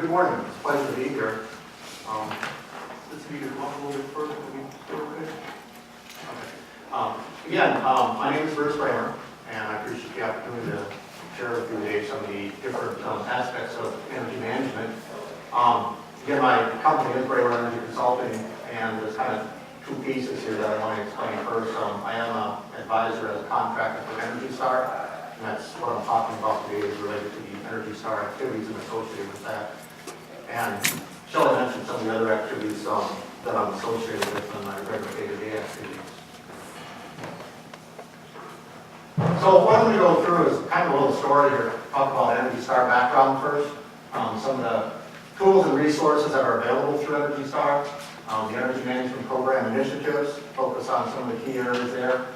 good morning. It's a pleasure to be here. Let's see, come up a little bit further. Can we do okay? Again, my name is Bremer, and I appreciate the opportunity to share with you today some of the different aspects of energy management. Again, my company is Bremer Energy Consulting, and there's kind of two pieces here that I want to explain first. I am an advisor as a contractor for Energy Star, and that's what I'm talking about today is related to the Energy Star activities and associated with that. And Shelley mentioned some of the other activities that I'm associated with in my regular day-to-day activities. So what I'm going to go through is kind of a little story here. Talk about Energy Star background first, some of the tools and resources that are available through Energy Star, the energy management program initiatives, focus on some of the key areas there,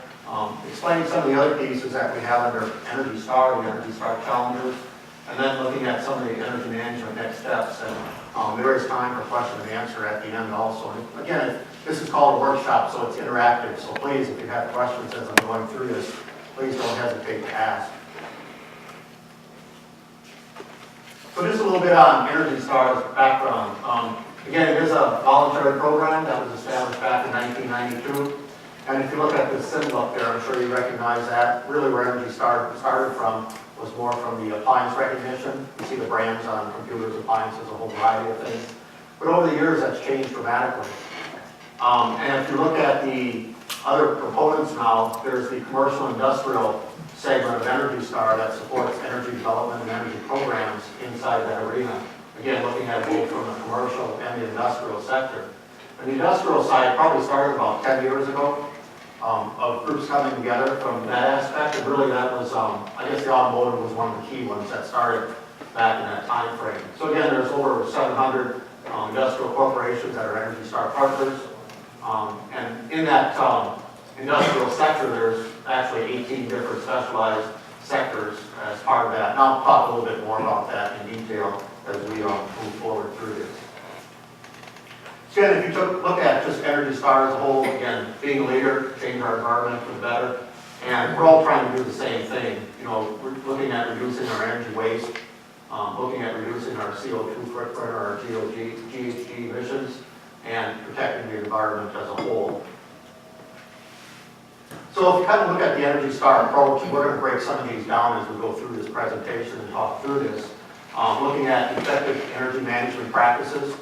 explaining some of the other pieces that we have under Energy Star, the Energy Star challenges, and then looking at some of the energy management next steps. And there is time for question and answer at the end also. And again, this is called a workshop, so it's interactive. So please, if you have questions as I'm going through this, please don't hesitate to ask. So just a little bit on Energy Star's background. Again, it is a voluntary program that was established back in 1992. And if you look at this symbol up there, I'm sure you recognize that. Really where Energy Star started from was more from the appliance recognition. You see the brands on computers, appliances, a whole variety of things. But over the years, that's changed dramatically. And if you look at the other components now, there's the commercial industrial segment of Energy Star that supports energy development and energy programs inside that arena. Again, looking at it both from the commercial and the industrial sector. And the industrial side probably started about 10 years ago. Of groups coming together from that aspect, and really that was, I guess the automotive was one of the key ones that started back in that time frame. So again, there's over 700 industrial corporations that are Energy Star partners, and in that industrial sector, there's actually 18 different specialized sectors as part of that. And I'll talk a little bit more about that in detail as we move forward through this. Again, if you look at just Energy Star as a whole, again, being a leader, change our environment for the better, and we're all trying to do the same thing. You know, we're looking at reducing our energy waste, looking at reducing our CO2 footprint or our GHG emissions, and protecting the environment as a whole. So if you kind of look at the Energy Star approach, we're going to break some of these down as we go through this presentation and talk through this. Looking at effective energy management practices,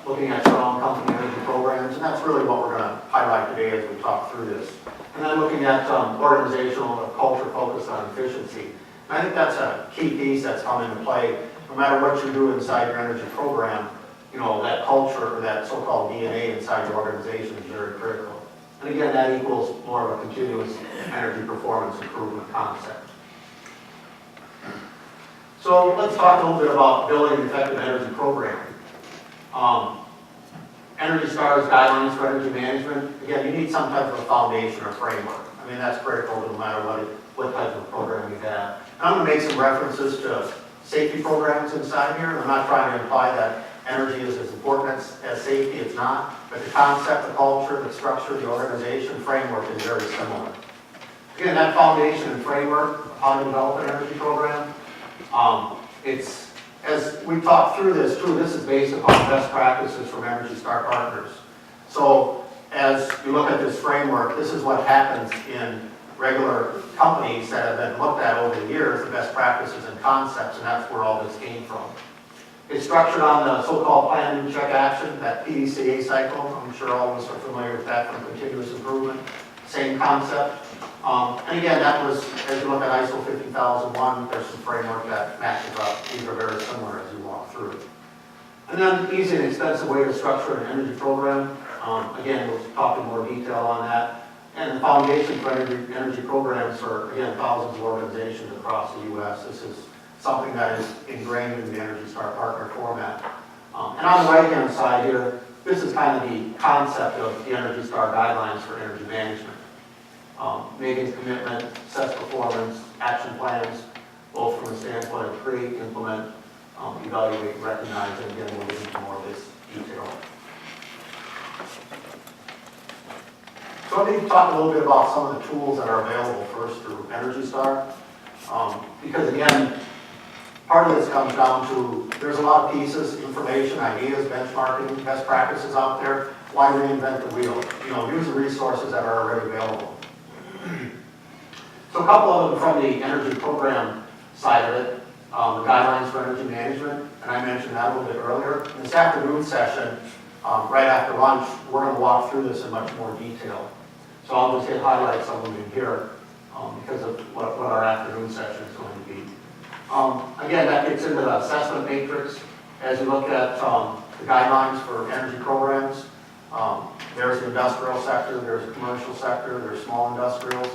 looking at strong company energy programs, and that's really what we're going to highlight today as we talk through this. And then looking at organizational culture focused on efficiency. And I think that's a key piece that's come into play. No matter what you do inside your energy program, you know, that culture or that so-called DNA inside your organization is very critical. And again, that equals more of a continuous energy performance improvement concept. So let's talk a little bit about building an effective energy program. Energy Star's guidelines for energy management, again, you need some type of a foundation or framework. I mean, that's critical no matter what type of program you have. And I'm going to make some references to safety programs inside here. I'm not trying to imply that energy is as important as safety. It's not. But the concept, the culture, the structure, the organization, framework is very similar. Again, that foundation and framework, how to develop an energy program, as we talk through this too, this is based upon best practices from Energy Star partners. So as you look at this framework, this is what happens in regular companies that have been looked at over the years, the best practices and concepts, and that's where all this came from. It's structured on the so-called plan, do, check, action, that PDCA cycle. I'm sure all of us are familiar with that from continuous improvement. Same concept. And again, that was, as you look at ISO 50001, there's some framework that matches up. These are very similar as you walk through. And then easy and expensive way to structure an energy program. Again, we'll talk in more detail on that. And the foundation for energy programs for, again, thousands of organizations across the U.S. This is something that is ingrained in the Energy Star partner format. And on the right-hand side here, this is kind of the concept of the Energy Star guidelines for energy management. Making commitment, assess performance, action plans, both from the standpoint of create, implement, evaluate, and recognize, and again, we'll get into more of this detail. So let me talk a little bit about some of the tools that are available first through Energy Star. Because again, part of this comes down to, there's a lot of pieces, information, ideas, benchmarking, best practices out there. Why reinvent the wheel? You know, use the resources that are already available. So a couple of them from the energy program side of it, the guidelines for energy management, and I mentioned that a little bit earlier. In this afternoon session, right after lunch, we're going to walk through this in much more detail. So I'll just hit highlights of them in here because of what our afternoon session is going to be. Again, that gets into the assessment matrix. As you look at the guidelines for energy programs, there's the industrial sector, there's the commercial sector, there's small industrials.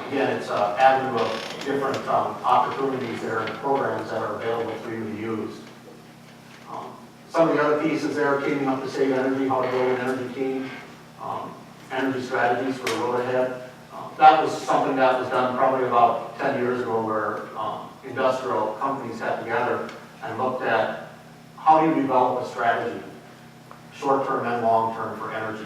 Again, it's an avenue of different opportunities there and programs that are available for you to use. Some of the other pieces there, teaming up to save energy, how to build an energy team, energy strategies for the road ahead. That was something that was done probably about 10 years ago where industrial companies got together and looked at how do you develop a strategy, short-term and long-term for energy.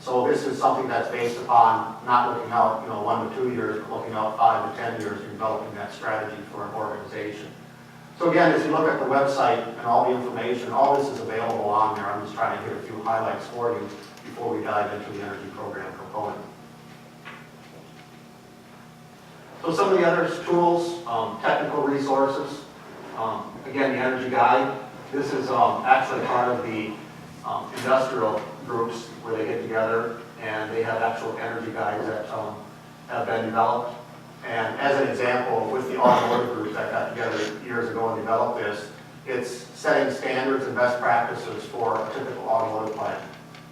So this is something that's based upon not looking out, 1 to 2 years, but looking out 5 to 10 years and developing that strategy for an organization. So again, as you look at the website and all the information, all this is available on there. I'm just trying to hit a few highlights for you before we dive into the energy program component. So some of the other tools, technical resources, again, the energy guide. This is actually part of the industrial groups where they get together and they have actual energy guides that have been developed. And as an example, with the automotive group that got together years ago and developed this, it's setting standards and best practices for a typical automotive plant.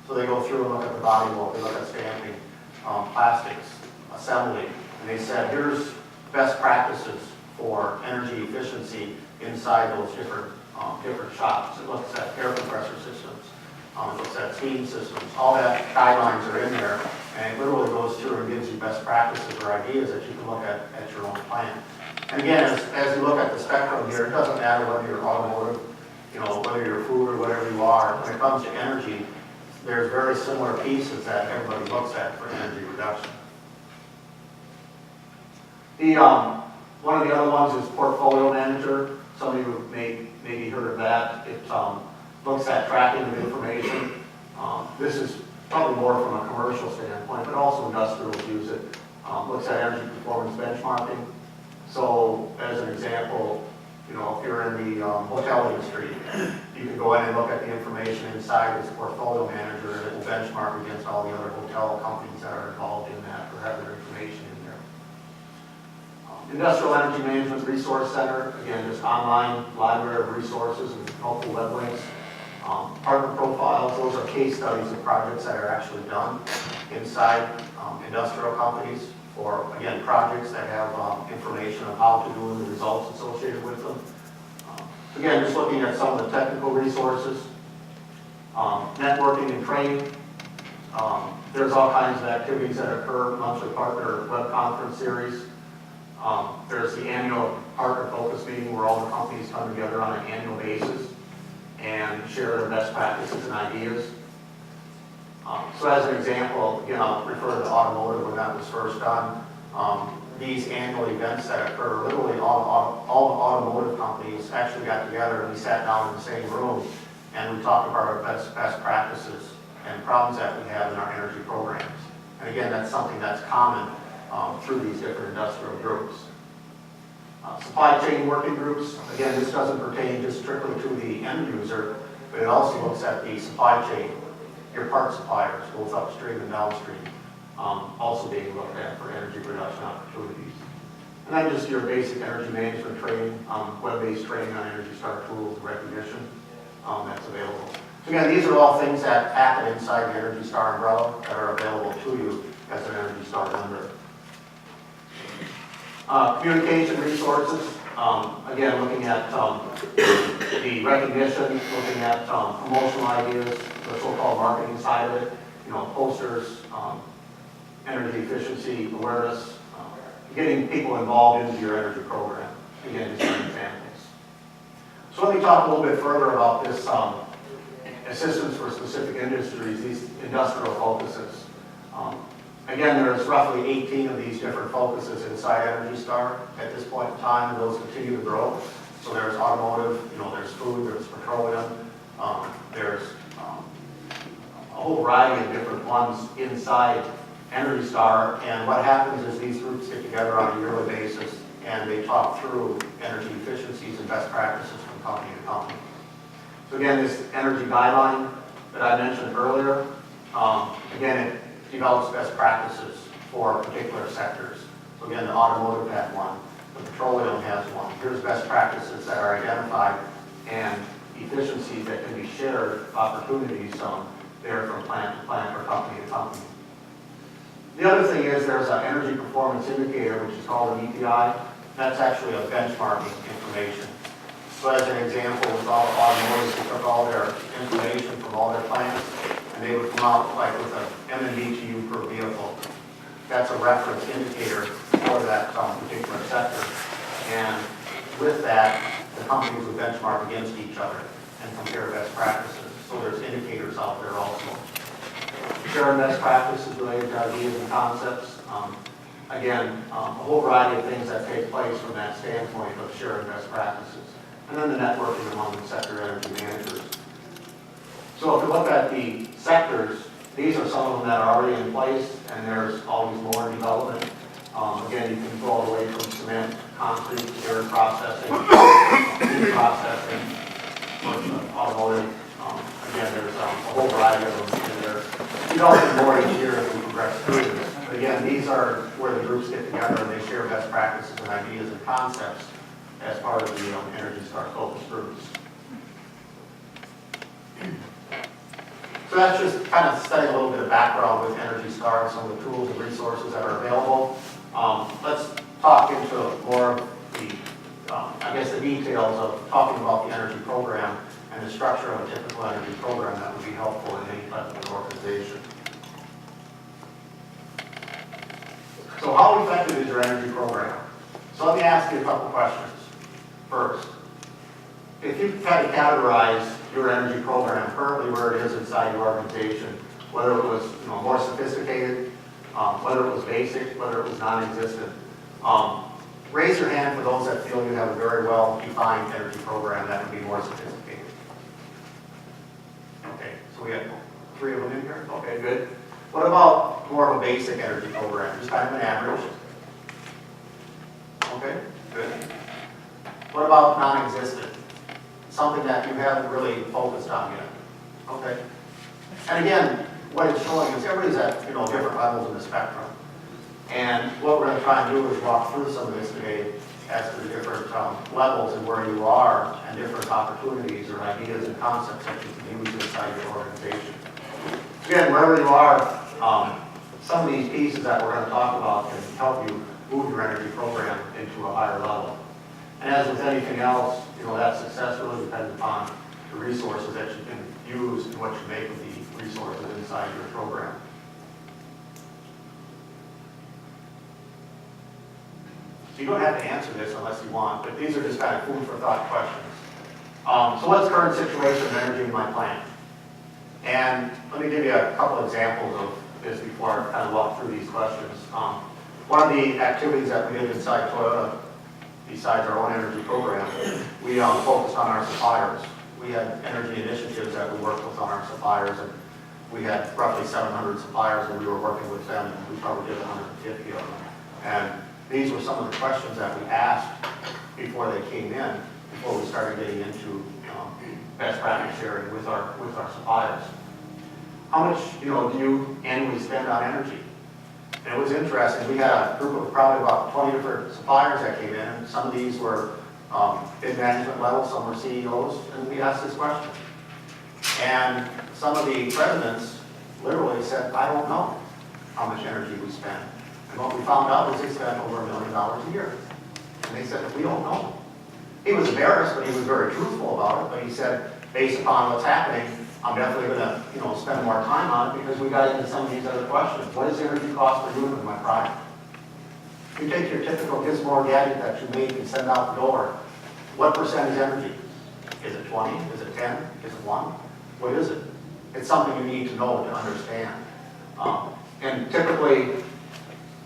So they go through and look at the body mold, they look at stamping, plastics, assembly, and they said, here's best practices for energy efficiency inside those different shops. It looks at air compressor systems, it looks at steam systems, all that guidelines are in there, and it literally goes through and gives you best practices or ideas that you can look at your own plant. And again, as you look at the spectrum here, it doesn't matter whether you're automotive, whether you're food or whatever you are. When it comes to energy, there's very similar pieces that everybody looks at for energy reduction. One of the other ones is Portfolio Manager. Some of you maybe heard of that. It looks at tracking of information. This is probably more from a commercial standpoint, but also industrials use it. Looks at energy performance benchmarking. So as an example, if you're in the hotel industry, you can go in and look at the information inside this Portfolio Manager, and it will benchmark against all the other hotel companies that are involved in that or have their information in there. Industrial Energy Management Resource Center, again, just online library of resources and helpful web links. Partner profiles, those are case studies of projects that are actually done inside industrial companies for, again, projects that have information of how to do and the results associated with them. Again, just looking at some of the technical resources, networking and training. There's all kinds of activities that occur, monthly partner web conference series. There's the annual partner focus meeting where all the companies come together on an annual basis and share their best practices and ideas. So as an example, again, I'll refer to automotive when that was first done. These annual events that occur, literally all the automotive companies actually got together and we sat down in the same room and we talked about our best practices and problems that we have in our energy programs. And again, that's something that's common through these different industrial groups. Supply chain working groups, again, this doesn't pertain just strictly to the end user, but it also looks at the supply chain, your part suppliers, both upstream and downstream, also being looked at for energy reduction opportunities. And then just your basic energy management training, web-based training on Energy Star tools and recognition that's available. So again, these are all things that happen inside the Energy Star umbrella that are available to you as an Energy Star member. Communication resources, again, looking at the recognition, looking at promotional ideas, the so-called marketing side of it, posters, energy efficiency awareness, getting people involved into your energy program. Again, just some examples. So let me talk a little bit further about this assistance for specific industries, these industrial focuses. Again, there's roughly 18 of these different focuses inside Energy Star at this point in time, and those continue to grow. So there's automotive, there's food, there's petroleum, there's a whole variety of different ones inside Energy Star. And what happens is these groups get together on a yearly basis and they talk through energy efficiencies and best practices from company to company. So again, this energy guideline that I mentioned earlier, again, it develops best practices for particular sectors. So again, the automotive had one, the petroleum has one. Here's best practices that are identified and efficiencies that can be shared, opportunities there from plant to plant or company to company. The other thing is there's an energy performance indicator, which is called an EPI. That's actually a benchmarking information. So as an example, with all the automotives, they took all their information from all their plants, and they would come out like with an MMBTU per vehicle. That's a reference indicator for that particular sector. And with that, the companies would benchmark against each other and compare best practices. So there's indicators out there also. Sharing best practices related to ideas and concepts. Again, a whole variety of things that take place from that standpoint of sharing best practices. And then the networking among the sector energy managers. So if you look at the sectors, these are some of them that are already in place, and there's always more in development. Again, you can go all the way from cement, concrete, air processing, food processing, automotive. Again, there's a whole variety of them in there. Developing more each year as we progress through this. But again, these are where the groups get together and they share best practices and ideas and concepts as part of the Energy Star focus groups. So that's just kind of setting a little bit of background with Energy Star and some of the tools and resources that are available. Let's talk into more of the details of talking about the energy program and the structure of a typical energy program that would be helpful in any type of an organization. So how effective is your energy program? So let me ask you a couple questions. First, if you try to categorize your energy program currently where it is inside your organization, whether it was more sophisticated, whether it was basic, whether it was non-existent, raise your hand for those that feel you have a very well-defined energy program that would be more sophisticated. Okay, so we have 3 of them in here? Okay, good. What about more of a basic energy program, just kind of an average? Okay, good. What about non-existent? Something that you haven't really focused on yet. Okay. And again, what it's showing is everybody's at different levels in the spectrum. And what we're going to try and do is walk through some of this today as to the different levels and where you are and different opportunities or ideas and concepts that you can use inside your organization. Again, wherever you are, some of these pieces that we're going to talk about can help you move your energy program into a higher level. And as with anything else, that success really depends upon the resources that you can use and what you make with the resources inside your program. So you don't have to answer this unless you want, but these are just kind of food for thought questions. So what's the current situation of energy in my plant? And let me give you a couple examples of this before I kind of walk through these questions. One of the activities that we did inside Toyota, besides our own energy program, we focused on our suppliers. We had energy initiatives that we worked with on our suppliers, and we had roughly 700 suppliers, and we were working with them, and we probably did 150 of them. And these were some of the questions that we asked before they came in, before we started getting into best practice sharing with our suppliers. How much do you annually spend on energy? And it was interesting. We had a group of probably about 20 different suppliers that came in, and some of these were in management level, some were CEOs, and we asked this question. And some of the presidents literally said, I don't know how much energy we spend. And what we found out was they spent over $1 million a year. And they said, we don't know. He was embarrassed, but he was very truthful about it. But he said, based upon what's happening, I'm definitely going to spend more time on it because we got into some of these other questions. What is the energy cost per unit of my product? You take your typical Gizmo gadget that you make and send out the door. What percent is energy? Is it 20? Is it 10? Is it 1? What is it? It's something you need to know to understand. And typically,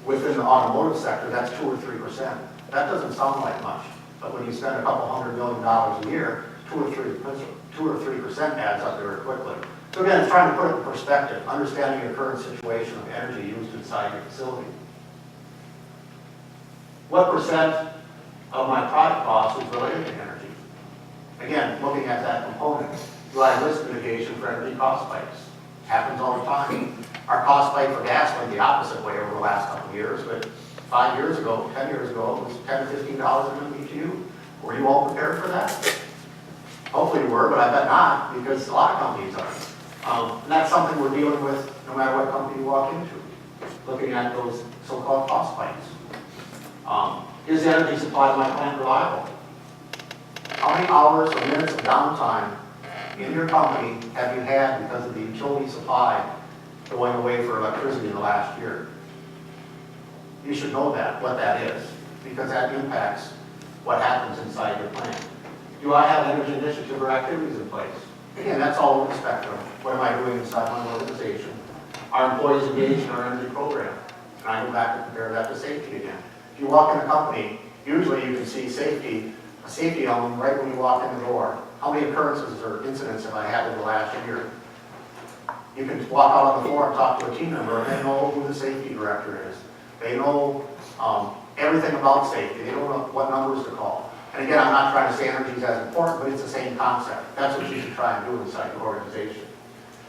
within the automotive sector, that's 2 or 3%. That doesn't sound like much. But when you spend a couple $100 million a year, 2 or 3% adds up very quickly. So again, it's trying to put it in perspective, understanding your current situation of energy used inside your facility. What percent of my product cost is related to energy? Again, looking at that component. Do I have risk mitigation for energy cost spikes? Happens all the time. Our cost spike for gas went the opposite way over the last couple of years, but 5 years ago, 10 years ago, it was $10 to $15 an MMBtu. Were you all prepared for that? Hopefully you were, but I bet not, because a lot of companies aren't. And that's something we're dealing with no matter what company you walk into, looking at those so-called cost spikes. Is the energy supply of my plant reliable? How many hours or minutes of downtime in your company have you had because of the utility supply going away for electricity in the last year? You should know that, what that is, because that impacts what happens inside your plant. Do I have energy initiative or activities in place? Again, that's all over the spectrum. What am I doing inside my organization? Are employees engaged in our energy program? And I go back and compare that to safety again. If you walk in a company, usually you can see a safety element right when you walk in the door. How many occurrences or incidents have I had in the last year? You can walk out on the floor and talk to a team member and they know who the safety director is. They know everything about safety. They don't know what numbers to call. And again, I'm not trying to say energy is as important, but it's the same concept. That's what you should try and do inside your organization.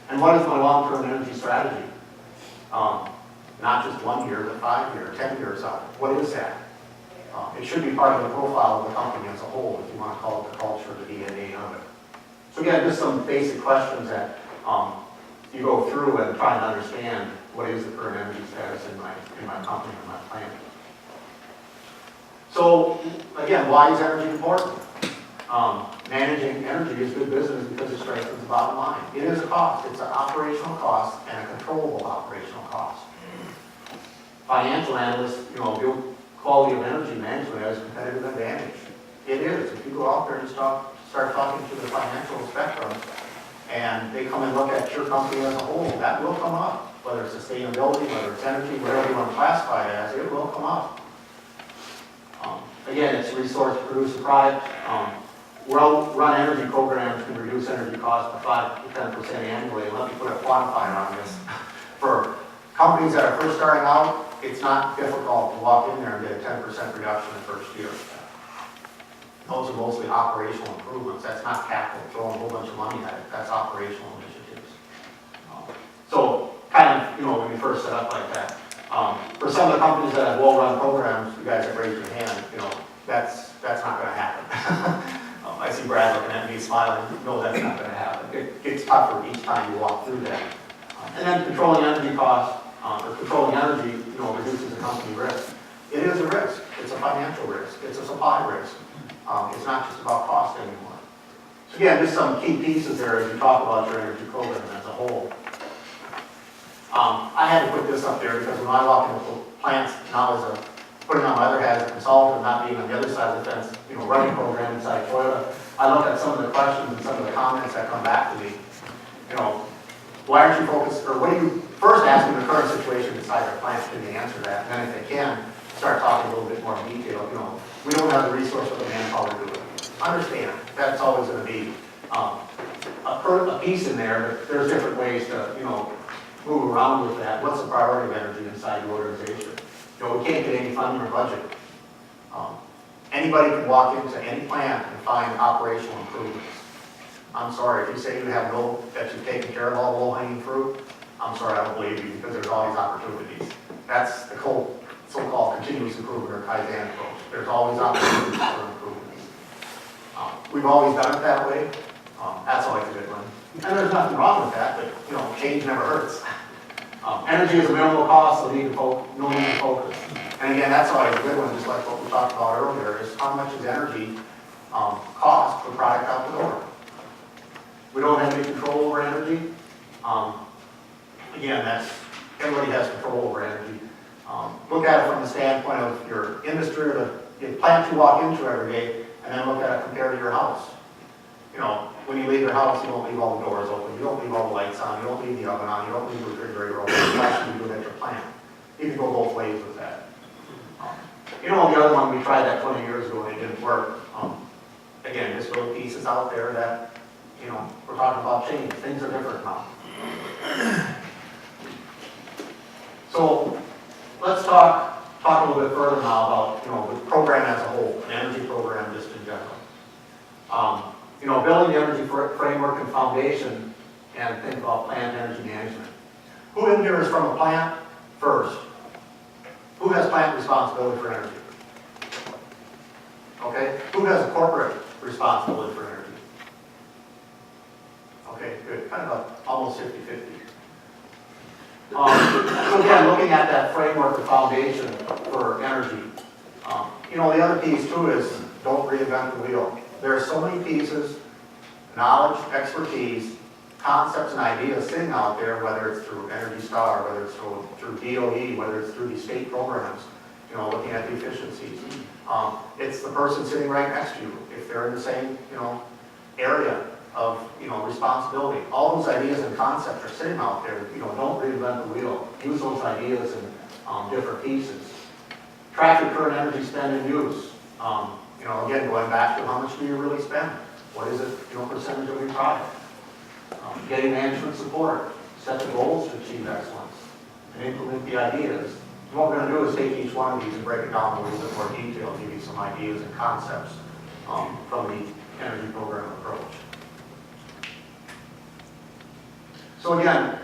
And what is my long-term energy strategy? Not just 1 year, but 5 years, 10 years out. What is that? It should be part of the profile of the company as a whole, if you want to call it the culture, the DNA of it. So again, just some basic questions that you go through and try and understand what is the current energy status in my company or my plant. So again, why is energy important? Managing energy is good business because it strengthens the bottom line. It is a cost. It's an operational cost and a controllable operational cost. Financial analysts, view quality of energy management as a competitive advantage. It is. If you go out there and start talking to the financial spectrum, and they come and look at your company as a whole, that will come up. Whether it's sustainability, whether it's energy, whatever you want to classify it as, it will come up. Again, it's a resource to produce a product. Well-run energy programs can reduce energy costs by 5 to 10% annually. And let me put a quantifier on this. For companies that are first starting out, it's not difficult to walk in there and get a 10% reduction in the first year. Those are mostly operational improvements. That's not capital, throwing a whole bunch of money at it. That's operational initiatives. So kind of, when you first set up like that. For some of the companies that have well-run programs, you guys have raised your hand, that's not going to happen. I see Brad looking at me smiling. No, that's not going to happen. It gets tougher each time you walk through that. And then controlling energy costs, or controlling energy, reduces the company risk. It is a risk. It's a financial risk. It's a supply risk. It's not just about cost anymore. So again, just some key pieces there as you talk about your energy program as a whole. I had to put this up there because when I walk into plants now as putting on my other hat as a consultant and not being on the other side of the fence, running program inside Toyota, I look at some of the questions and some of the comments that come back to me. Why aren't you focused, or what do you first ask me the current situation inside their plants? Can they answer that? And then if they can, start talking a little bit more in detail. We don't have the resource or the manpower to do it. Understand, that's always going to be a piece in there, but there's different ways to, move around with that. What's the priority of energy inside your organization? We can't get any funding or budget. Anybody can walk into any plant and find operational improvements. I'm sorry, if you say that you've taken care of all the low-hanging fruit, I'm sorry, I don't believe you, because there's all these opportunities. That's the so-called continuous improvement or Kaizen approach. There's always opportunities for improvements. We've always done it that way. That's always a good one. And there's nothing wrong with that, but change never hurts. Energy is a minimal cost, so no need to focus. And again, that's always a good one, just like what we talked about earlier, is how much is energy cost per product out the door. We don't have any control over energy. Again, everybody has control over energy. Look at it from the standpoint of your industry or the plant you walk into every day, and then look at it compared to your house. When you leave your house, you don't leave all the doors open, you don't leave all the lights on, you don't leave the oven on, you don't leave the refrigerator open. Why should you do it at your plant? You can go both ways with that. The other one we tried that 20 years ago and it didn't work. pieces out there that, we're talking about change. Things are different now. So let's talk a little bit further now about, the program as a whole, an energy program just in general. Building the energy framework and foundation, and think about plant energy management. Who in here is from a plant first? Who has plant responsibility for energy? Okay, who has a corporate responsibility for energy? Okay, good, kind of almost 50-50. So again, looking at that framework or foundation for energy, the other piece too is don't reinvent the wheel. There are so many pieces, knowledge, expertise, concepts and ideas sitting out there, whether it's through Energy Star, whether it's through DOE, whether it's through these state programs, looking at the efficiencies. It's the person sitting right next to you, if they're in the same, area of, responsibility. All those ideas and concepts are sitting out there. Don't reinvent the wheel. Use those ideas in different pieces. Track your current energy spend and use. Again, going back to how much do you really spend? What is it, percentage of your product? Getting management support. Set the goals to achieve excellence. And implement the ideas. And what we're going to do is take each one of these and break it down in a little bit more detail, give you some ideas and concepts from the energy program approach. So again,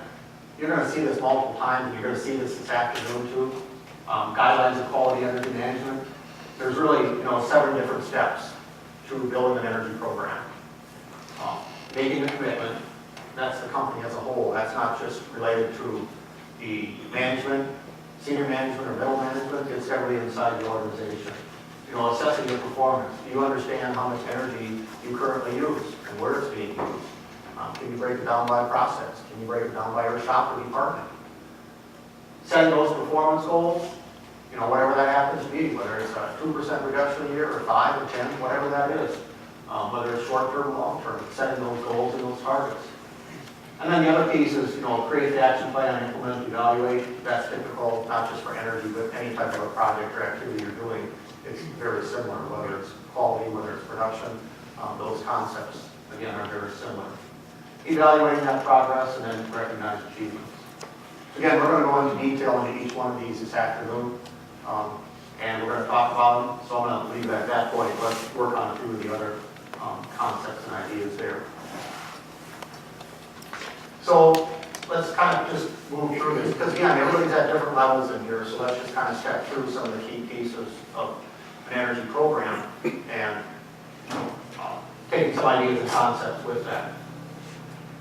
you're going to see this multiple times, and you're going to see this afternoon too. Guidelines of quality energy management. There's really, 7 different steps to building an energy program. Making a commitment, that's the company as a whole. That's not just related to the management, senior management or middle management, it's everybody inside the organization. Assessing your performance. Do you understand how much energy you currently use and where it's being used? Can you break it down by process? Can you break it down by your shop or department? Setting those performance goals, whatever that happens to be, whether it's a 2% reduction a year or 5 or 10, whatever that is, whether it's short-term or long-term, setting those goals and those targets. And then the other piece is, create the action plan, implement, evaluate. That's typical, not just for energy, but any type of a project or activity you're doing. It's very similar, whether it's quality, whether it's production. Those concepts, again, are very similar. Evaluating that progress and then recognize achievements. Again, we're going to go into detail into each one of these this afternoon, and we're going to talk about them. So I'm going to leave it at that point. Let's work on a few of the other concepts and ideas there. So let's kind of just move through this, because again, everybody's at different levels in here, so let's just kind of step through some of the key pieces of an energy program and taking some ideas and concepts with that.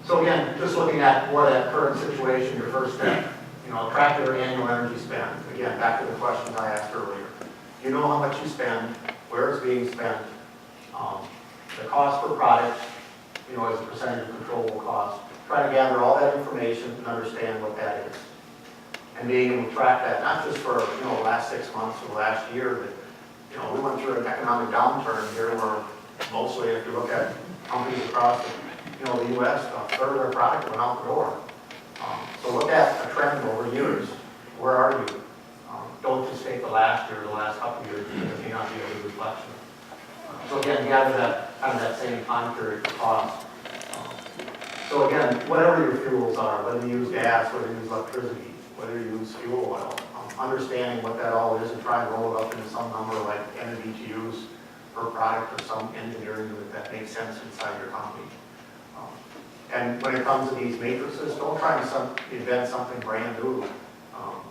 So again, just looking at what that current situation, your first step, track your annual energy spend. Again, back to the questions I asked earlier. You know how much you spend, where it's being spent, the cost per product, as a percentage of controllable cost. Try to gather all that information and understand what that is. And being able to track that, not just for, the last 6 months or the last year, but, we went through an economic downturn here where mostly, if you look at companies across the U.S., a third of their product went out the door. So look at a trend over years. Where are you? Don't just take the last year or the last couple of years, because it may not be a good reflection. So again, gather that kind of that same time period for cost. So again, whatever your fuels are, whether you use gas, whether you use electricity, whether you use fuel oil, understanding what that all is and try and roll it up into some number like energy to use per product or some engineering that makes sense inside your company. And when it comes to these matrices, don't try and invent something brand new.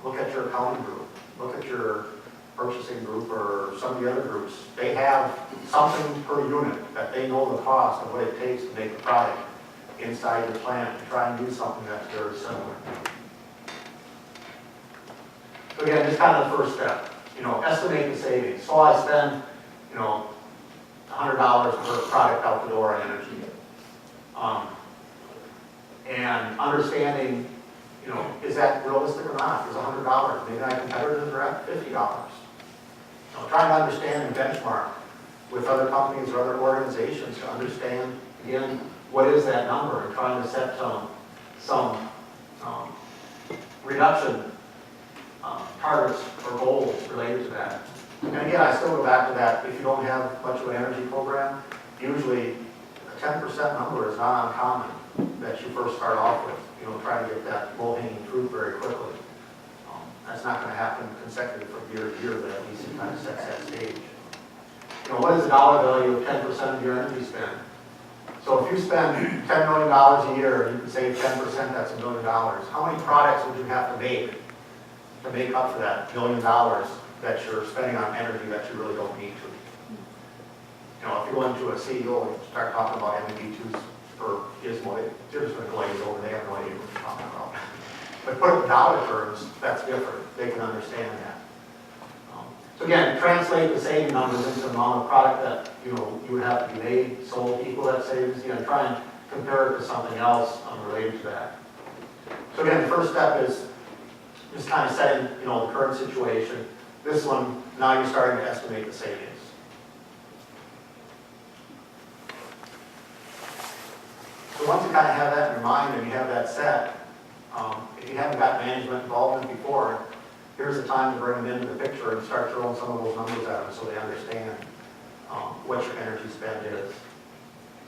Look at your accounting group, look at your purchasing group or some of the other groups. They have something per unit that they know the cost of what it takes to make a product inside your plant, and try and do something that's very similar. So again, just kind of the first step, estimate the savings. So I spend, $100 per product out the door on energy. And understanding, is that realistic or not? Is $100? Maybe my competitors are at $50. Trying to understand and benchmark with other companies or other organizations to understand, again, what is that number, and trying to set some reduction targets or goals related to that. And again, I still go back to that, if you don't have much of an energy program, usually a 10% number is not uncommon that you first start off with. You know, try to get that low-hanging fruit very quickly. That's not going to happen consecutive from year to year, but at least it kind of sets that stage. You know, what is the dollar value of 10% of your energy spend? So if you spend $10 million a year, you can save 10%, that's $1 million. How many products would you have to make up for that $1 million that you're spending on energy that you really don't need to? You know, if you go into a CEO and start talking about MB2s for Gizmo, they're just going to glaze over. They have no idea what you're talking about. But put it in dollar terms, that's different. They can understand that. So again, translate the saving numbers into the amount of product that you would have to be made, sold, equal that savings. Again, try and compare it to something else unrelated to that. So again, the first step is just kind of setting the current situation. This one, now you're starting to estimate the savings. So once you kind of have that in your mind and you have that set, if you haven't got management involvement before, here's the time to bring them into the picture and start throwing some of those numbers at them so they understand what your energy spend is.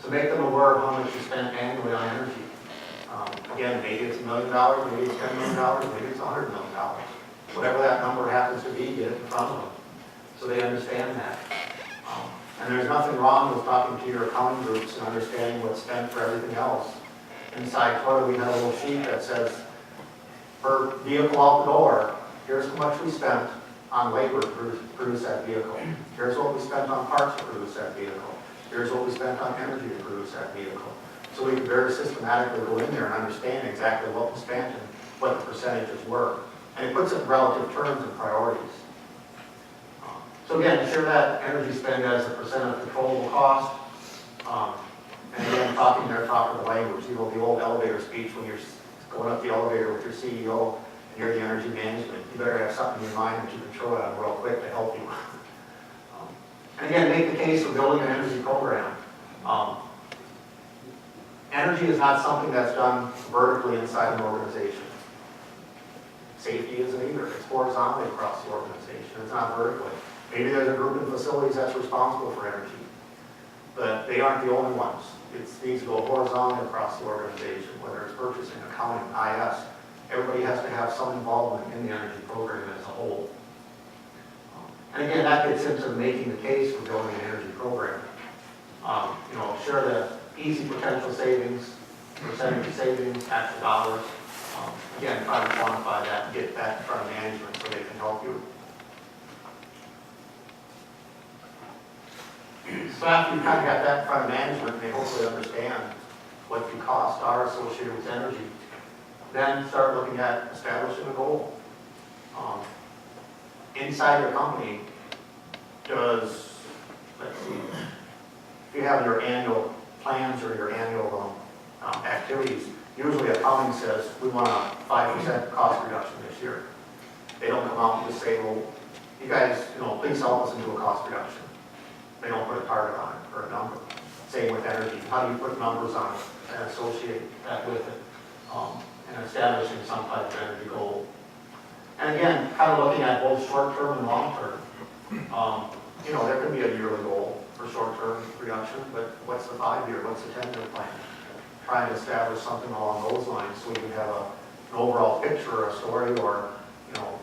So make them aware of how much you spend annually on energy. Again, maybe it's $1 million, maybe it's $10 million, maybe it's $100 million. Whatever that number happens to be, get it in front of them so they understand that. And there's nothing wrong with talking to your accounting groups and understanding what's spent for everything else. Inside Toyota, we have a little sheet that says, per vehicle out the door, here's how much we spent on labor to produce that vehicle. Here's what we spent on parts to produce that vehicle. Here's what we spent on energy to produce that vehicle. So we can very systematically go in there and understand exactly what we spent and what the percentages were. And it puts it in relative terms and priorities. So again, share that energy spend as a percent of controllable cost. And again, talking the language, the old elevator speech when you're going up the elevator with your CEO and you're the energy management. You better have something in your mind that you can throw out real quick to help you. And again, make the case for building an energy program. Energy is not something that's done vertically inside an organization. Safety isn't either. It's horizontally across the organization. It's not vertically. Maybe there's a group of facilities that's responsible for energy, but they aren't the only ones. It needs to go horizontally across the organization, whether it's purchasing, accounting, IS. Everybody has to have some involvement in the energy program as a whole. And again, that gets into making the case for building an energy program. Share the easy potential savings, percentage of savings, actual dollars. Again, try to quantify that and get that in front of management so they can help you. So after you kind of got that in front of management, they hopefully understand what the costs are associated with energy. Then start looking at establishing a goal. Inside your company, let's see, if you have your annual plans or your annual activities, usually accounting says we want a 5% cost reduction this year. They don't come out and just say, well, you guys, please help us into a cost reduction. They don't put a target on it or a number. Same with energy. How do you put numbers on it and associate that with it and establishing some type of energy goal? And again, kind of looking at both short-term and long-term. There could be a yearly goal for short-term reduction, but what's the 5-year, what's the 10-year plan? Trying to establish something along those lines so we can have an overall picture or a story or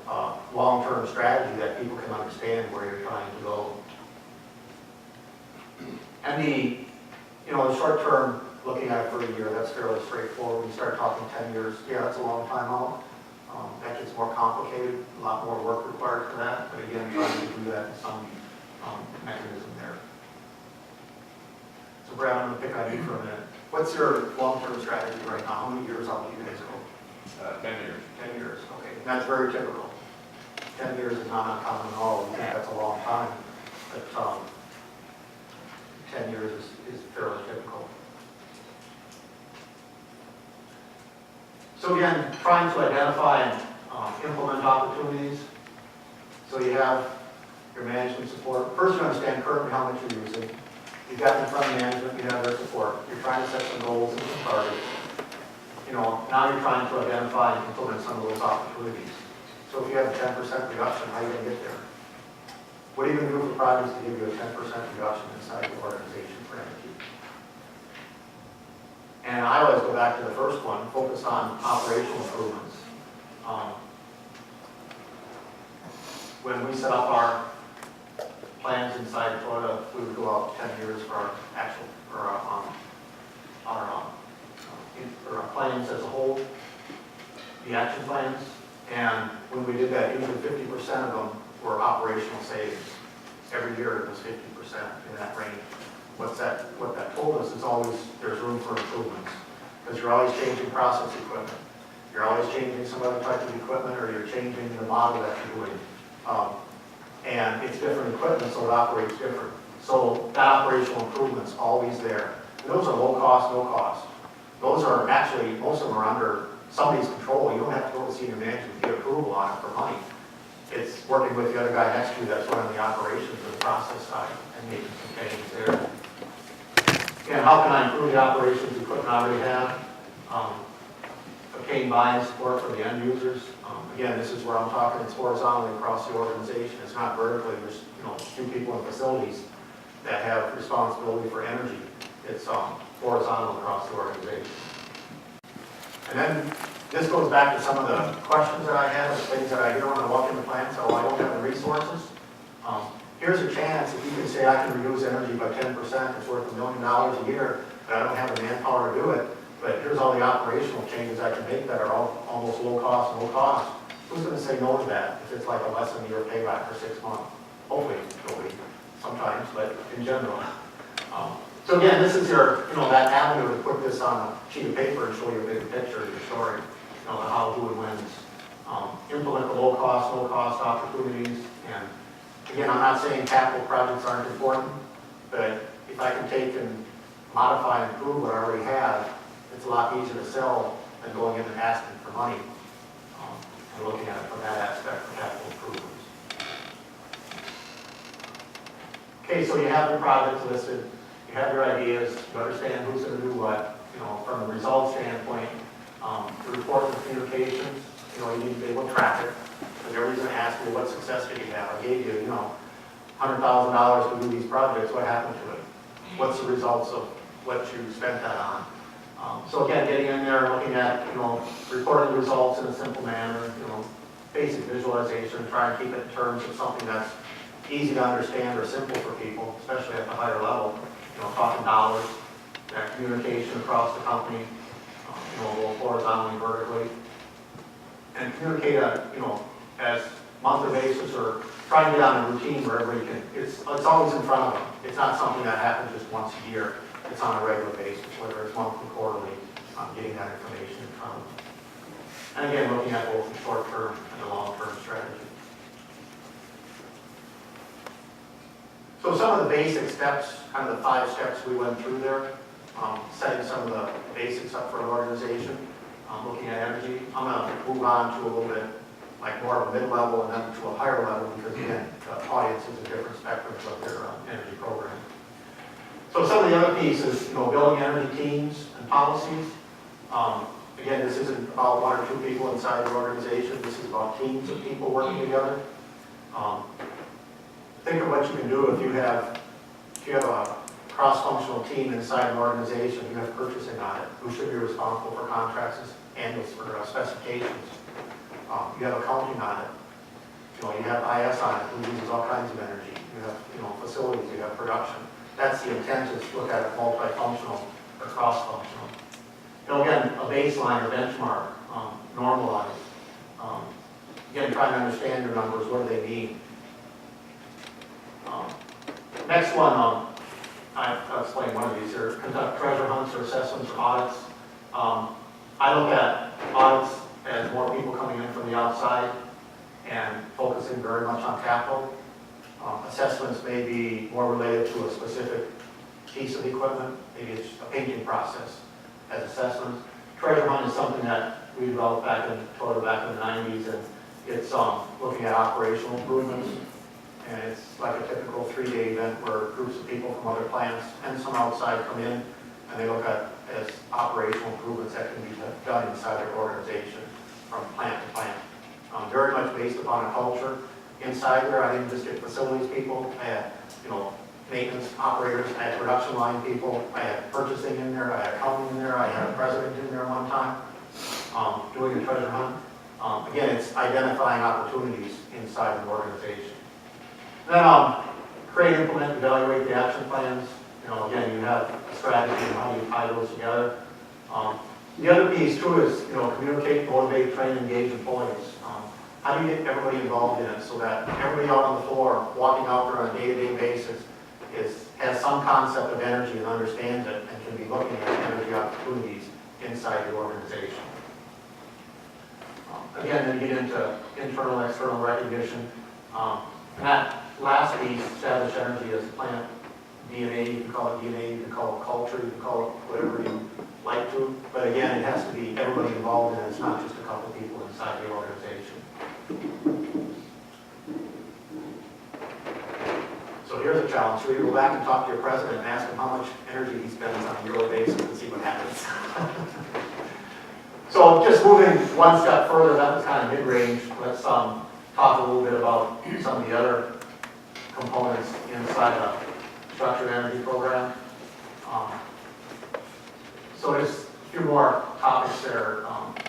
a long-term strategy that people can understand where you're trying to go. And the short term, looking at it for a year, that's fairly straightforward. When you start talking 10 years, yeah, that's a long time out. That gets more complicated, a lot more work required for that. But again, trying to do that in some mechanism there. So Brad, I'm going to pick on you for a minute. What's your long-term strategy right now? How many years out do you guys go? 10 years. 10 years, okay. And that's very typical. 10 years is not uncommon at all. We think that's a long time. But 10 years is fairly typical. So again, trying to identify and implement opportunities. So you have your management support. First, you understand currently how much you're using. You've got in front of management, you have their support. You're trying to set some goals and some targets. Now you're trying to identify and implement some of those opportunities. So if you have a 10% reduction, how are you going to get there? What are you going to do for projects to give you a 10% reduction inside the organization for energy? back to the first one, focus on operational improvements. When we set up our plans inside Toyota, we would go out 10 years for our actual, for our plans as a whole, the action plans. And when we did that, usually 50% of them were operational savings. Every year it was 50% in that range. What that told us is always there's room for improvements, because you're always changing process equipment. You're always changing some other type of equipment, or you're changing the model that you're doing. And it's different equipment, so it operates different. So that operational improvement's always there. And those are low cost, no cost. Those are actually, most of them are under somebody's control. You don't have to go to senior management to get approval on it for money. It's working with the other guy next to you that's running the operations of the process side and making some changes there. And how can I improve the operations equipment I already have? Obtain buy-in support from the end users. Again, this is where I'm talking, it's horizontally across the organization. It's not vertically. There's a few people in facilities that have responsibility for energy. It's horizontal across the organization. And then this goes back to some of the questions that I had, the things that I hear when I walk in the plant. So I don't have the resources. Here's a chance if you can say I can reduce energy by 10%, it's worth $1 million a year, but I don't have the manpower to do it. But here's all the operational changes I can make that are all almost low cost, no cost. Who's going to say no to that if it's like a less than a year payback for 6 months? Hopefully, nobody, sometimes, but in general. So again, this is your, that avenue to put this on a sheet of paper and show you a bigger picture of your story, the how, who, and whens. Implement the low cost, no cost opportunities. And again, I'm not saying capital projects aren't important, but if I can take and modify and improve what I already have, it's a lot easier to sell than going in and asking for money and looking at it from that aspect for capital improvements. Okay, so you have your projects listed, you have your ideas, you understand who's going to do what, from a results standpoint, the report and communications, you need to be able to track it. Because everybody's going to ask you, what success did you have? I gave you, $100,000 to do these projects, what happened to it? What's the results of what you spent that on? So again, getting in there and looking at, reporting the results in a simple manner, basic visualization, try and keep it in terms of something that's easy to understand or simple for people, especially at the higher level, talking dollars, that communication across the company, both horizontally and vertically, and communicate as monthly basis or try and get on a routine where everybody can, it's always in front of them. It's not something that happens just once a year. It's on a regular basis, whether it's monthly, quarterly, getting that information in front of them. And again, looking at both the short-term and the long-term strategy. So some of the basic steps, kind of the 5 steps we went through there, setting some of the basics up for an organization, looking at energy. I'm going to move on to a little bit like more of a mid-level and then to a higher level because again, the audience is a different spectrum of their energy program. So some of the other pieces, building energy teams and policies. Again, this isn't about 1 or 2 people inside the organization. This is about teams of people working together. Think of what you can do if you have a cross-functional team inside an organization. You have purchasing on it. Who should be responsible for contracts and for specifications? You have accounting on it. You have IS on it, who uses all kinds of energy. You have facilities. You have production. That's the intent, is to look at it multifunctional or cross-functional. Again, a baseline or benchmark, normalize. Again, trying to understand your numbers, what do they mean? Next one, I'll explain one of these here. Conduct treasure hunts or assessments or audits. I look at audits as more people coming in from the outside and focusing very much on capital. Assessments may be more related to a specific piece of equipment. Maybe it's a painting process as assessments. Treasure hunt is something that we developed back in the 90s, and it's looking at operational improvements. And it's like a typical 3-day event where groups of people from other plants and some outside come in, and they look at as operational improvements that can be done inside their organization from plant to plant. Very much based upon a culture inside there. I didn't just get facilities people. I had, maintenance operators, I had production line people, I had purchasing in there, I had accounting in there, I had a president in there one time, doing a treasure hunt. Again, it's identifying opportunities inside an organization. Then create, implement, evaluate the action plans. Again, you have a strategy and how you tie those together. The other piece too is, communicate, motivate, train, engage employees. How do you get everybody involved in it so that everybody out on the floor, walking out there on a day-to-day basis, has some concept of energy and understands it and can be looking at energy opportunities inside the organization. Again, then you get into internal and external recognition. And that last piece, establish energy as a plant DNA. You can call it DNA, you can call it culture, you can call it whatever you like to. But again, it has to be everybody involved in it. It's not just a couple people inside the organization. So here's a challenge. So you go back and talk to your president and ask him how much energy he spends on a yearly basis and see what happens. So just moving one step further, that was kind of mid-range. Let's talk a little bit about some of the other components inside a structured energy program. So there's a few more topics there.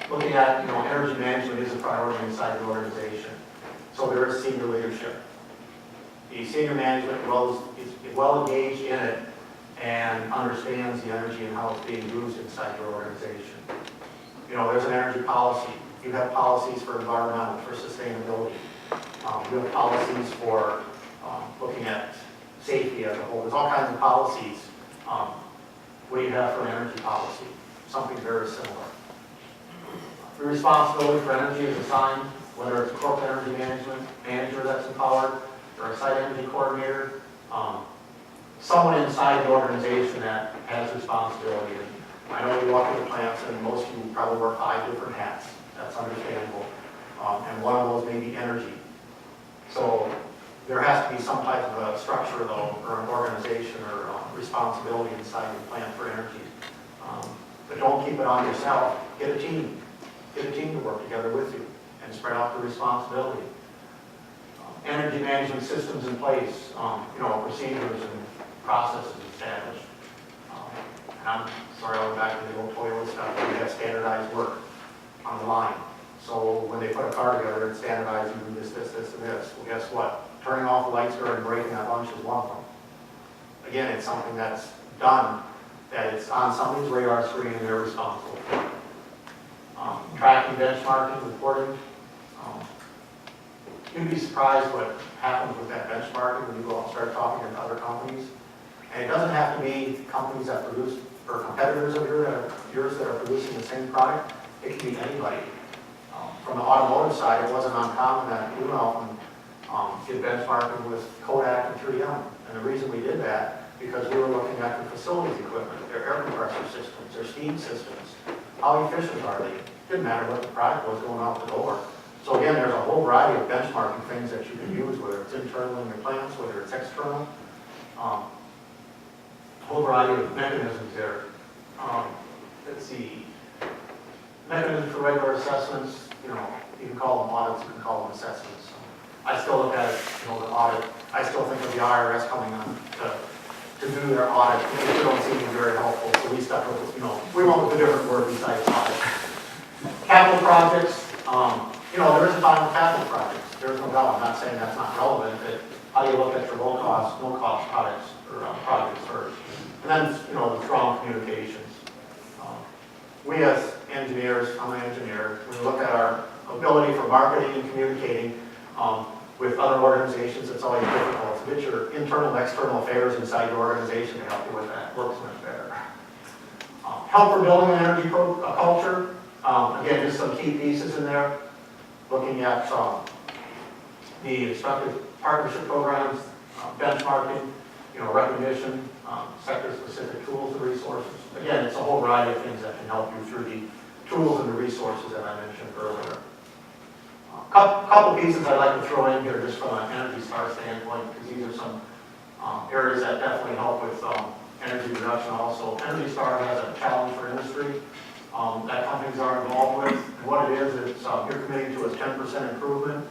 Looking at, energy management is a priority inside the organization. So there is senior leadership. The senior management is well engaged in it and understands the energy and how it's being used inside your organization. There's an energy policy. You have policies for environmental, for sustainability. You have policies for looking at safety as a whole. There's all kinds of policies. What do you have for an energy policy? Something very similar. The responsibility for energy is assigned, whether it's a corporate energy manager that's empowered, or a site energy coordinator, someone inside the organization that has responsibility. And I know you walk into plants and most of you probably wear 5 different hats. That's understandable. And one of those may be energy. So there has to be some type of a structure though, or an organization or responsibility inside the plant for energy. But don't keep it on yourself. Get a team. Get a team to work together with you and spread out the responsibility. Energy management systems in place, procedures and processes established. And I'm sorry, I went back to the old Toyota stuff. We have standardized work on the line. So when they put a car together, it's standardized, you do this, this, this, and this. Well, guess what? Turning off the lights during break and at lunch is one of them. Again, it's something that's done, that it's on somebody's radar screen and they're responsible for it. Tracking, benchmarking, reporting. You'd be surprised what happens with that benchmarking when you go out and start talking to other companies. And it doesn't have to be companies that produce, or competitors of yours that are producing the same product. It can be anybody. From the automotive side, it wasn't uncommon that we went out and did benchmarking with Kodak and 3M. And the reason we did that, because we were looking at the facilities equipment, their air compressor systems, their steam systems. How efficient are they? Didn't matter what the product was going out the door. So again, there's a whole variety of benchmarking things that you can use, whether it's internal in your plants, whether it's external. A whole variety of mechanisms there. Let's see. Mechanisms for regular assessments, you can call them audits, you can call them assessments. I still look at it, the audit. I still think of the IRS coming on to do their audit. They don't seem to be very helpful, so we stuck with, we went with a different word besides audit. Capital projects, there is a time for capital projects. There's no doubt. I'm not saying that's not relevant, but how do you look at your low cost, no cost products or projects first? And then, the strong communications. We as engineers, I'm an engineer, we look at our ability for marketing and communicating with other organizations. It's always difficult to get your internal and external affairs inside your organization to help you with that. It works much better. Help for building an energy culture. Again, just some key pieces in there. Looking at the structured partnership programs, benchmarking, recognition, sector-specific tools and resources. Again, it's a whole variety of things that can help you through the tools and the resources that I mentioned earlier. Couple pieces I'd like to throw in here just from an Energy Star standpoint, because these are some areas that definitely help with energy reduction also. Energy Star has a challenge for industry that companies are involved with. And what it is, it's you're committing to a 10% improvement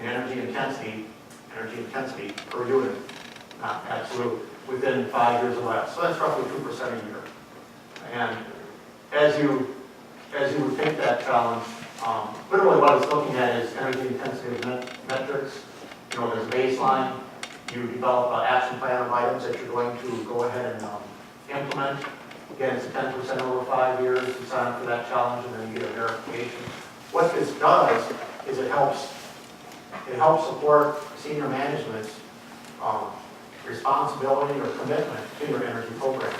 in energy intensity per unit. not absolute, within 5 years or less. So that's roughly 2% a year. And as you would take that challenge, literally what it's looking at is energy intensity metrics. You know, there's a baseline. You develop an action plan of items that you're going to go ahead and implement. Again, it's a 10% over 5 years. You sign up for that challenge, and then you get a verification. What this does is it helps support senior management's responsibility or commitment to your energy program.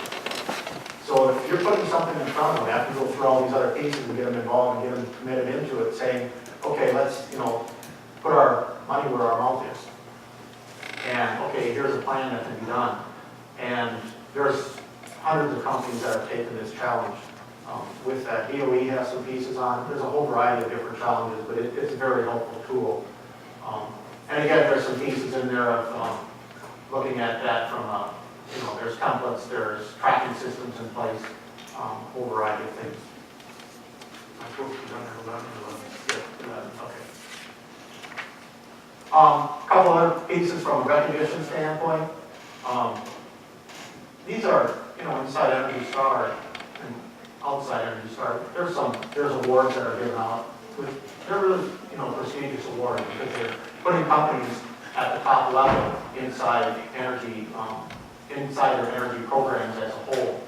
So if you're putting something in front of them, after you go through all these other pieces and get them involved and get them committed into it, saying, okay, let's put our money where our mouth is. And okay, here's a plan that can be done. And there's hundreds of companies that have taken this challenge with that. DOE has some pieces on it. There's a whole variety of different challenges, but it's a very helpful tool. And again, there's some pieces in there of looking at that from there's templates, there's tracking systems in place, a whole variety of things. I'm supposed to be done at 11. Okay. A couple other pieces from a recognition standpoint. These are, inside Energy Star and outside Energy Star. There's awards that are given out. They're really, prestigious awards because they're putting companies at the top level inside their energy programs as a whole.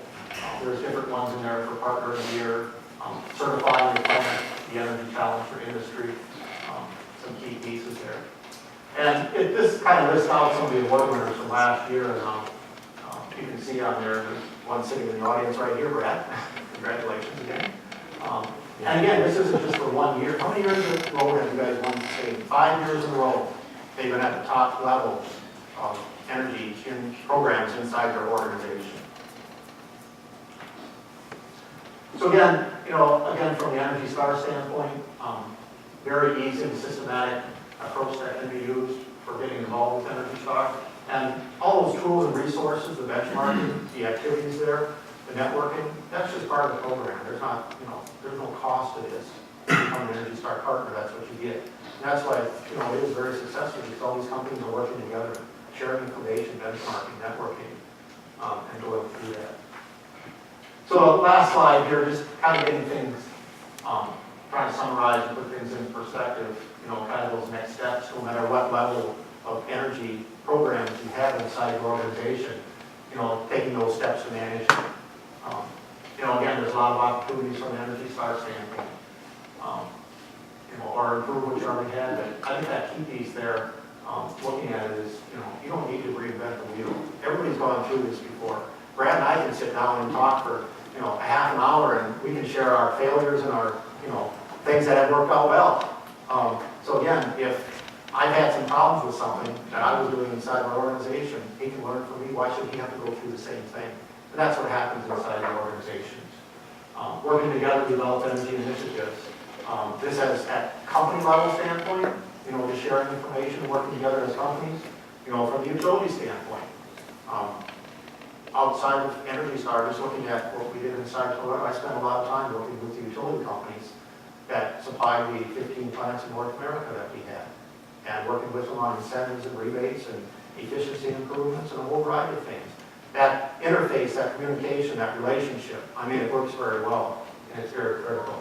There's different ones in there for Partner of the Year, certifying the plant, the energy challenge for industry, some key pieces there. And this kind of lists out some of the award winners from last year, and you can see on there, there's one sitting in the audience right here, Brad. Congratulations again. And again, this isn't just for 1 year. How many years in a row have you guys won the state? 5 years in a row. They've been at the top level of energy programs inside their organization. So again, from the Energy Star standpoint, very easy and systematic approach that can be used for getting involved with Energy Star. And all those tools and resources, the benchmarking, the activities there, the networking, that's just part of the program. There's no cost to this. If you become an Energy Star partner, that's what you get. And that's why, it is very successful because all these companies are working together, sharing information, benchmarking, networking, and going through that. So the last slide here, just kind of getting things, trying to summarize and put things in perspective, kind of those next steps, no matter what level of energy programs you have inside your organization, taking those steps to manage it. Again, there's a lot of opportunities from an Energy Star standpoint, or improve what you already had. But I think that key piece there, looking at it is, you don't need to reinvent the wheel. Everybody's gone through this before. Brad and I can sit down and talk for, a half an hour, and we can share our failures and our, things that have worked out well. So again, if I've had some problems with something that I was doing inside my organization, he can learn from me. Why should he have to go through the same thing? And that's what happens inside the organizations. Working together to develop energy initiatives. This has, at company level standpoint, just sharing information and working together as companies, from the utility standpoint. Outside of Energy Star, just looking at what we did inside Toyota, I spent a lot of time working with the utility companies that supply the 15 plants in North America that we had, and working with them on incentives and rebates and efficiency improvements and a whole variety of things. That interface, that communication, that relationship, it works very well, and it's very critical.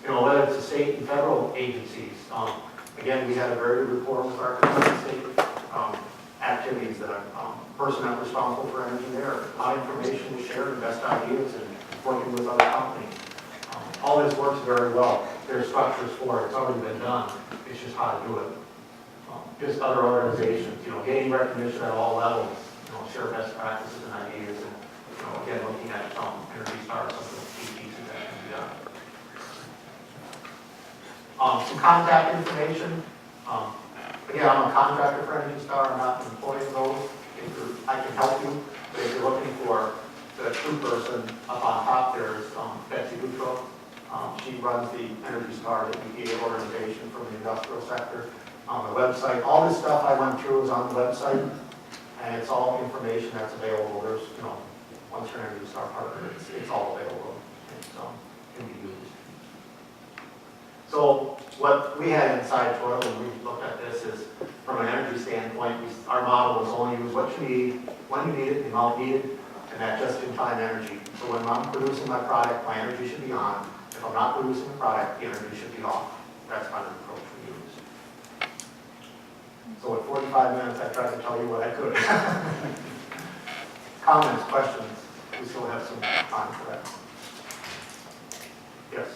Whether it's the state and federal agencies, again, we had a very good rapport with our state activities that personnel responsible for energy there. A lot of information was shared, and best ideas, and working with other companies. All this works very well. There's structures for it. It's already been done. It's just how to do it. Just other organizations, gaining recognition at all levels, share best practices and ideas, and again, looking at Energy Star, some of the key pieces that can be done. Some contact information. Again, I'm a contractor for Energy Star. I'm not employing those. I can help you, but if you're looking for the true person, up on top there is Betsy Lutro. She runs the Energy Star, the EPA organization from the industrial sector. On the website, all this stuff I went through is on the website, and it's all information that's available. There's, once you're an Energy Star partner, it's all available. It can be used. So what we had inside Toyota when we looked at this is from an energy standpoint, our model was only use what you need, when you need it, the amount needed, and that just-in-time energy. So when I'm producing my product, my energy should be on. If I'm not producing the product, the energy should be off. That's kind of the approach we use. So at 45 minutes, I tried to tell you what I could. Comments, questions? We still have some time for that. Yes?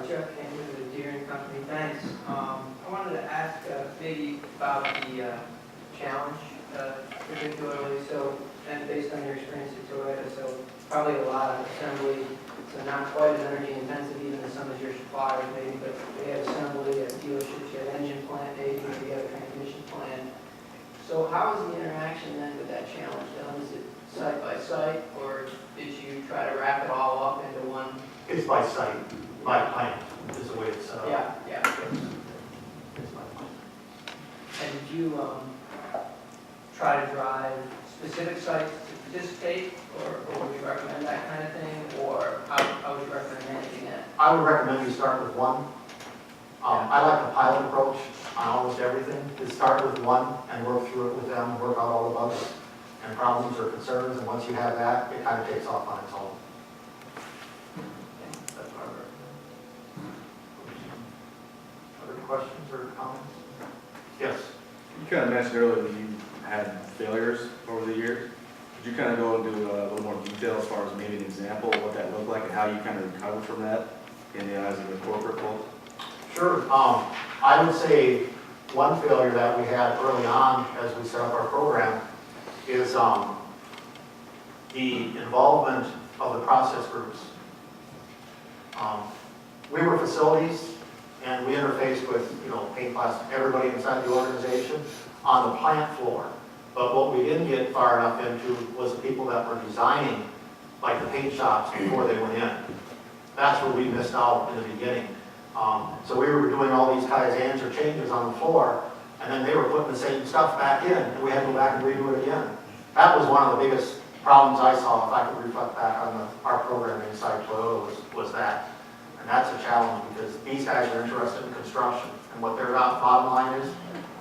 Jeff Henry with the Deere & Company, thanks. I wanted to ask maybe about the challenge particularly, so, and based on your experience at Toyota, so probably a lot of assembly, so not quite as energy intensive even as some of your suppliers maybe, but we have assembly at dealerships, you have engine plant, maybe you have a transmission plant. So how is the interaction then with that challenge done? Is it site by site, or did you try to wrap it all up into one? It's by site, by plant is the way it's set up. Yeah. It's by plant. And did you try to drive specific sites to participate, or would you recommend that kind of thing, or how would you recommend managing that? I would recommend you start with one. I like the pilot approach on almost everything. To start with one and work through it with them, work out all the bugs and problems or concerns, and once you have that, it kind of takes off on its own. That's what I recommend. Other questions or comments? Yes? You kind of mentioned earlier that you had failures over the years. Could you kind of go into a little more detail as far as maybe an example of what that looked like and how you kind of recovered from that in the eyes of the corporate folks? Sure. I would say one failure that we had early on as we set up our program is the involvement of the process groups. We were facilities, and we interfaced with, paint class, everybody inside the organization on the plant floor. But what we didn't get far enough into was the people that were designing, like the paint shops, before they went in. That's where we missed out in the beginning. So we were doing all these Kaizans or changes on the floor, and then they were putting the same stuff back in, and we had to go back and redo it again. That was one of the biggest problems I saw, if I could reflect back on our program inside Toyota, was that. And that's a challenge, because these guys are interested in construction, and what their bottom line is,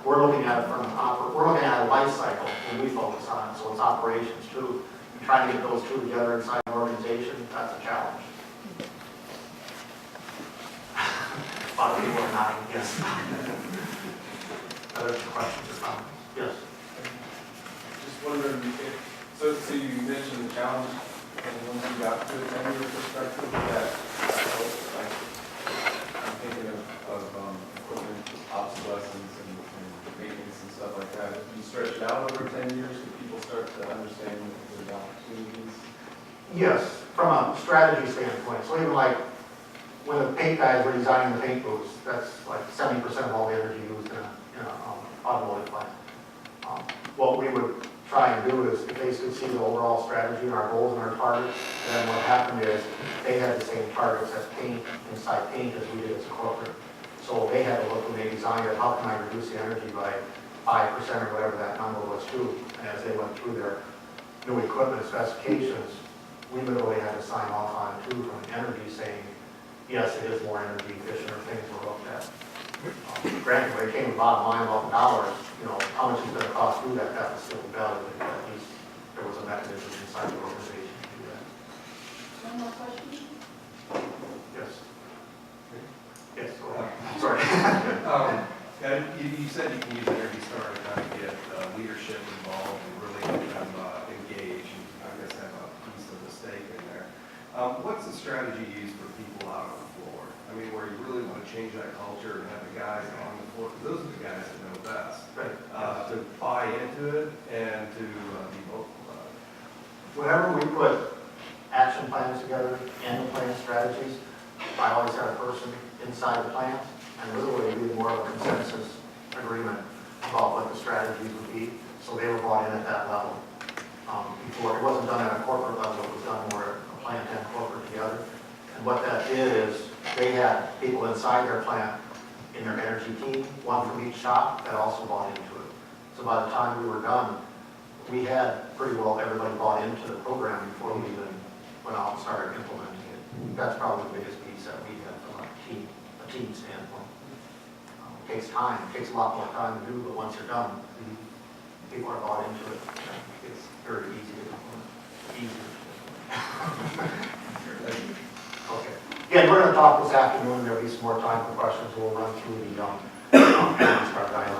we're looking at it we're looking at a life cycle when we focus on it, so it's operations too. And trying to get those two together inside an organization, that's a challenge. A lot of people are nodding, yes. Other questions or comments? Yes. Just wondering if, so you mentioned the challenge, and once you got to a 10-year perspective, that like, I'm thinking of equipment obsolescence and maintenance and stuff like that. If you stretch it out over 10 years, do people start to understand the opportunities? Yes, from a strategy standpoint. So even like when the paint guys were designing the paint booths, that's like 70% of all the energy used in an automotive plant. What we would try and do is, if they could see the overall strategy and our goals and our targets, and then what happened is they had the same targets as paint, inside paint, as we did as a corporate. So they had to look when they designed it, how can I reduce the energy by 5% or whatever that number was too. And as they went through their new equipment specifications, we literally had to sign off on it too, from energy saying, yes, it is more energy efficient, or things were looked at. Granted, when it came to the bottom line about the dollars, how much it's going to cost to do that, that was still valid, but at least there was a mechanism inside the organization to do that. One more question? Yes. Yes, go ahead. Sorry. You said you can use Energy Star to kind of get leadership involved and really get them engaged, and I guess have a piece of the stake in there. What's the strategy you use for people out on the floor? I mean, where you really want to change that culture and have the guys on the floor, because those are the guys that know best, Right. to buy into it and to be vocal about it. Whenever we put action plans together, annual plan strategies, I always had a person inside the plant, and literally we had more of a consensus agreement about what the strategies would be, so they were brought in at that level. Before, it wasn't done at a corporate level, it was done more at a plant and corporate together. And what that did is, they had people inside their plant in their energy team, one from each shop, that also bought into it. So by the time we were done, we had pretty well everybody bought into the program before we even went out and started implementing it. That's probably the biggest piece that we had from a team standpoint. takes time, it takes a lot more time to do, but once you're done, people are bought into it. It's very easy to implement. Easier. Okay. Again, we're going to talk this afternoon, there'll be some more time for questions, we'll run through the Energy Star guidelines.